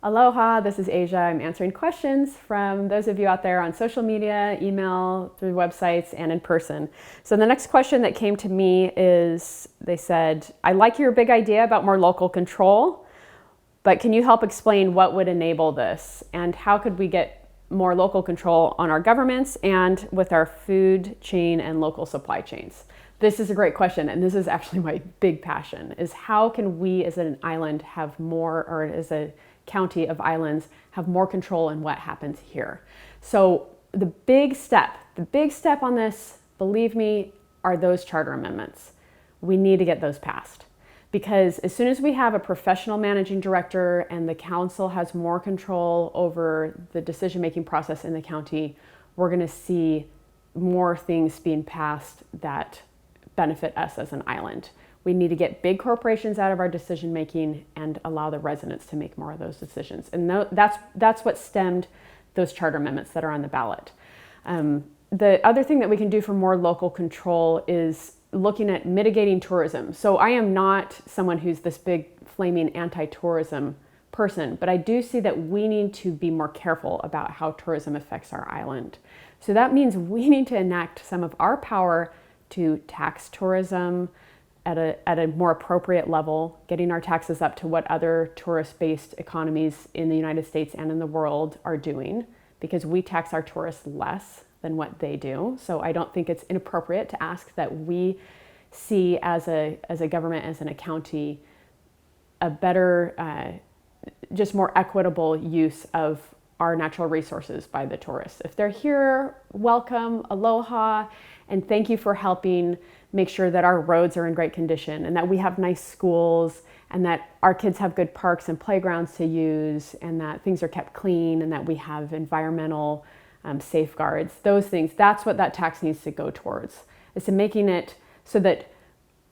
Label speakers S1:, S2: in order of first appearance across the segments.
S1: Aloha, this is Asia. I'm answering questions from those of you out there on social media, email, through websites, and in person. So the next question that came to me is, they said, I like your big idea about more local control, but can you help explain what would enable this? And how could we get more local control on our governments and with our food chain and local supply chains? This is a great question, and this is actually my big passion, is how can we as an island have more, or as a county of islands, have more control in what happens here? So the big step on this, believe me, are those charter amendments. We need to get those passed, because as soon as we have a professional managing director and the council has more control over the decision-making process in the county, we're going to see more things being passed that benefit us as an island. We need to get big corporations out of our decision making and allow the residents to make more of those decisions. And that's what stemmed those charter amendments that are on the ballot. The other thing that we can do for more local control is looking at mitigating tourism. So I am not someone who's this big flaming anti-tourism person, but I do see that we need to be more careful about how tourism affects our island. So that means we need to enact some of our power to tax tourism at a more appropriate level, getting our taxes up to what other tourist-based economies in the United States and in the world are doing, because we tax our tourists less than what they do. So I don't think it's inappropriate to ask that we see as a government, as in a county, a better, just more equitable use of our natural resources by the tourists. If they're here, welcome, aloha, and thank you for helping make sure that our roads are in great condition and that we have nice schools and that our kids have good parks and playgrounds to use and that things are kept clean and that we have environmental safeguards. Those things, that's what that tax needs to go towards, is to making it so that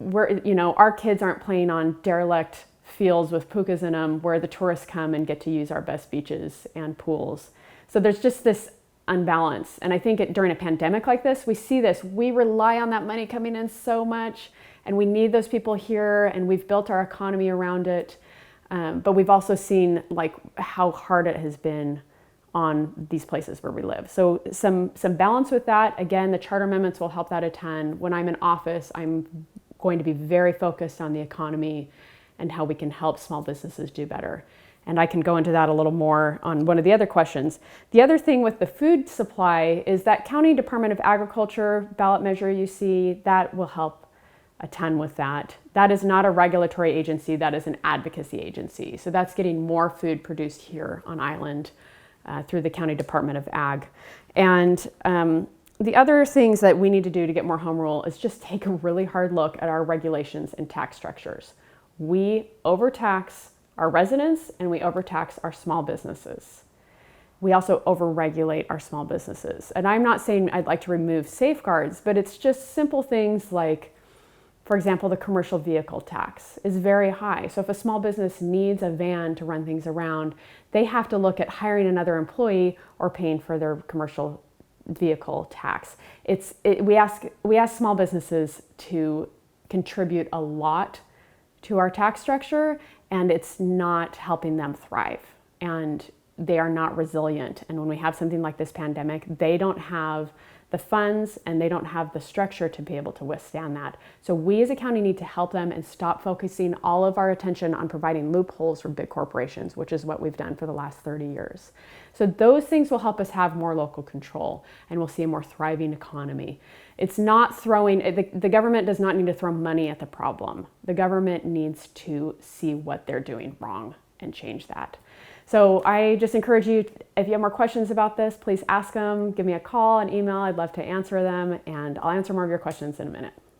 S1: our kids aren't playing on derelict fields with pukas in them where the tourists come and get to use our best beaches and pools. So there's just this unbalance. And I think during a pandemic like this, we see this. We rely on that money coming in so much, and we need those people here, and we've built our economy around it. But we've also seen how hard it has been on these places where we live. So some balance with that. Again, the charter amendments will help that a ton. When I'm in office, I'm going to be very focused on the economy and how we can help small businesses do better. And I can go into that a little more on one of the other questions. The other thing with the food supply is that County Department of Agriculture ballot measure you see, that will help a ton with that. That is not a regulatory agency, that is an advocacy agency. So that's getting more food produced here on island through the County Department of Ag. And the other things that we need to do to get more home rule is just take a really hard look at our regulations and tax structures. We overtax our residents and we overtax our small businesses. We also overregulate our small businesses. And I'm not saying I'd like to remove safeguards, but it's just simple things like, for example, the commercial vehicle tax is very high. So if a small business needs a van to run things around, they have to look at hiring another employee or paying for their commercial vehicle tax. We ask small businesses to contribute a lot to our tax structure, and it's not helping them thrive, and they are not resilient. And when we have something like this pandemic, they don't have the funds and they don't have the structure to be able to withstand that. So we as a county need to help them and stop focusing all of our attention on providing loopholes for big corporations, which is what we've done for the last 30 years. So those things will help us have more local control, and we'll see a more thriving economy. It's not the government does not need to throw money at the problem. The government needs to see what they're doing wrong and change that. So I just encourage you, if you have more questions about this, please ask them, give me a call, an email. I'd love to answer them, and I'll answer more of your questions in a minute.